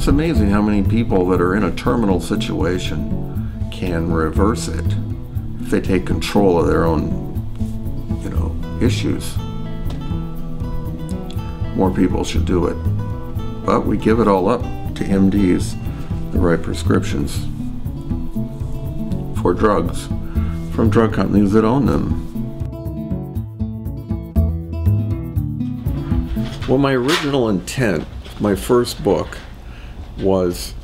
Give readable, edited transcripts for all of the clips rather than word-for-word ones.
It's amazing how many people that are in a terminal situation can reverse it if they take control of their own, issues. More people should do it. But we give it all up to MDs, the right prescriptions for drugs from drug companies that own them. Well, my original intent, my first book, was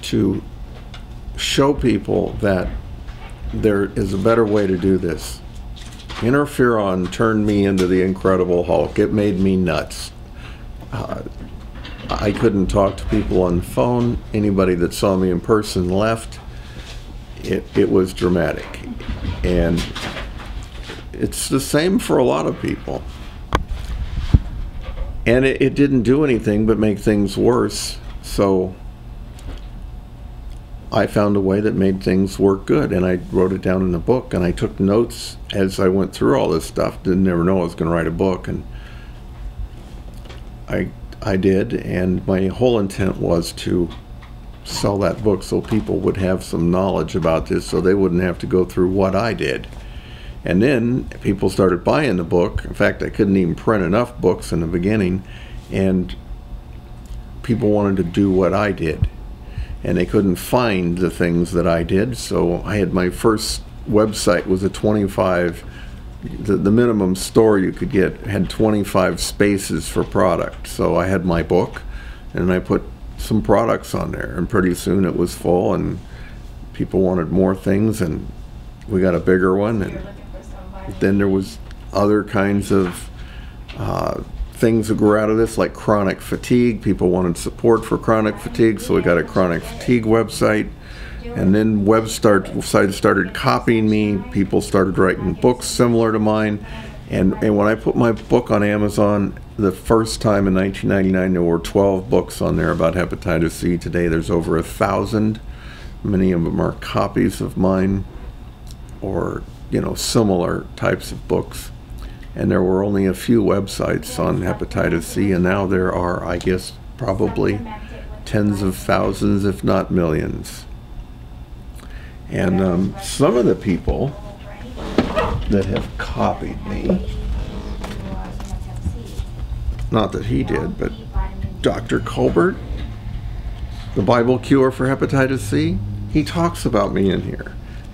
to show people that there is a better way to do this. Interferon turned me into the Incredible Hulk. It made me nuts. I couldn't talk to people on the phone. Anybody that saw me in person left. It was dramatic. And it's the same for a lot of people. And it didn't do anything but make things worse. So I found a way that made things work good, and I wrote it down in the book, and I took notes as I went through all this stuff. Didn't never know I was going to write a book, and I did, and my whole intent was to sell that book so people would have some knowledge about this, so they wouldn't have to go through what I did. And then people started buying the book. In fact, I couldn't even print enough books in the beginning, and people wanted to do what I did. And they couldn't find the things that I did, so I had my first website was a 25, the minimum store you could get had 25 spaces for product. So I had my book, and I put some products on there, and pretty soon it was full, and people wanted more things, and we got a bigger one. And then there was other kinds of things that grew out of this, like chronic fatigue. People wanted support for chronic fatigue, so we got a chronic fatigue website. And then websites started copying me. People started writing books similar to mine. And when I put my book on Amazon the first time in 1999, there were 12 books on there about hepatitis C. Today there's over 1,000. Many of them are copies of mine, or similar types of books. And there were only a few websites on hepatitis C, and now there are, I guess, probably tens of thousands, if not millions. And some of the people that have copied me, not that he did, but Dr. Colbert, the Bible Cure for Hepatitis C, he talks about me in here.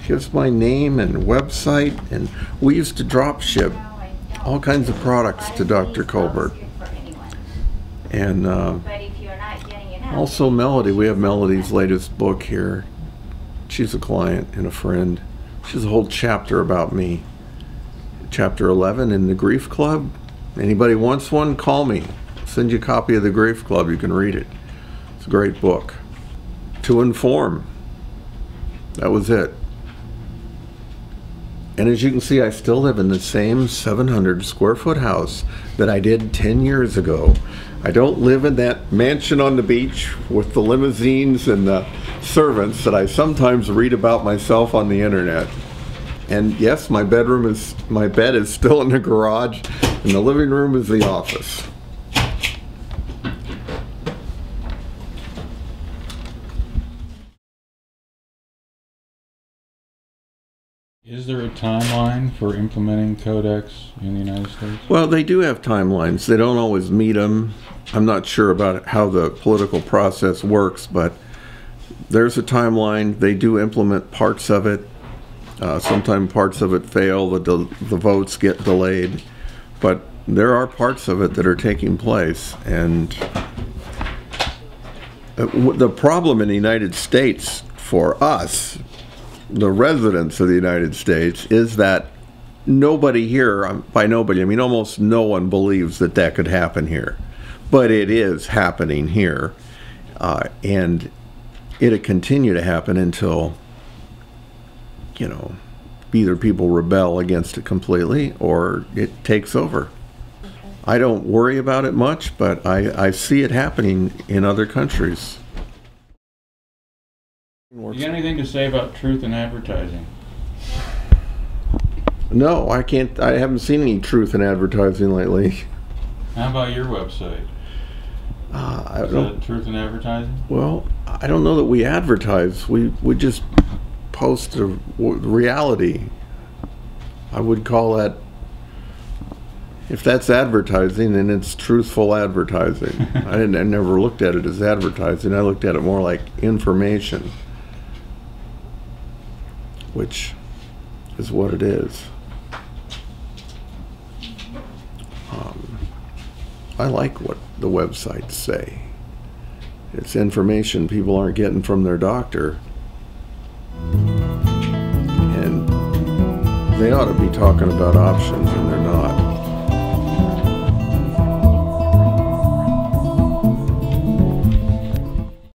Gives my name and website, and we used to drop ship all kinds of products to Dr. Colbert. And also Melody, we have Melody's latest book here. She's a client and a friend. She has a whole chapter about me. Chapter 11 in the Grief Club. Anybody wants one, call me. I'll send you a copy of the Grief Club, you can read it. It's a great book. To Inform. That was it. And as you can see, I still live in the same 700 square foot house that I did 10 years ago. I don't live in that mansion on the beach with the limousines and the servants that I sometimes read about myself on the internet. And yes, my bed is still in the garage, and the living room is the office. Is there a timeline for implementing CODEX in the United States? Well, they do have timelines. They don't always meet them. I'm not sure about how the political process works, but there's a timeline. They do implement parts of it. Sometimes parts of it fail. The votes get delayed. But there are parts of it that are taking place. And the problem in the United States for us, the residents of the United States, is that nobody here, by nobody I mean almost no one, believes that that could happen here. But it is happening here, and it'll continue to happen until, either people rebel against it completely or it takes over. I don't worry about it much, but I see it happening in other countries. You got anything to say about truth in advertising? No, I can't. I haven't seen any truth in advertising lately. How about your website? I Is don't. that truth in advertising? Well, I don't know that we advertise. We just post a reality. I would call that, if that's advertising, then it's truthful advertising. I never looked at it as advertising. I looked at it more like information, which is what it is. I like what the websites say. It's information people aren't getting from their doctor. And they ought to be talking about options, and they're not.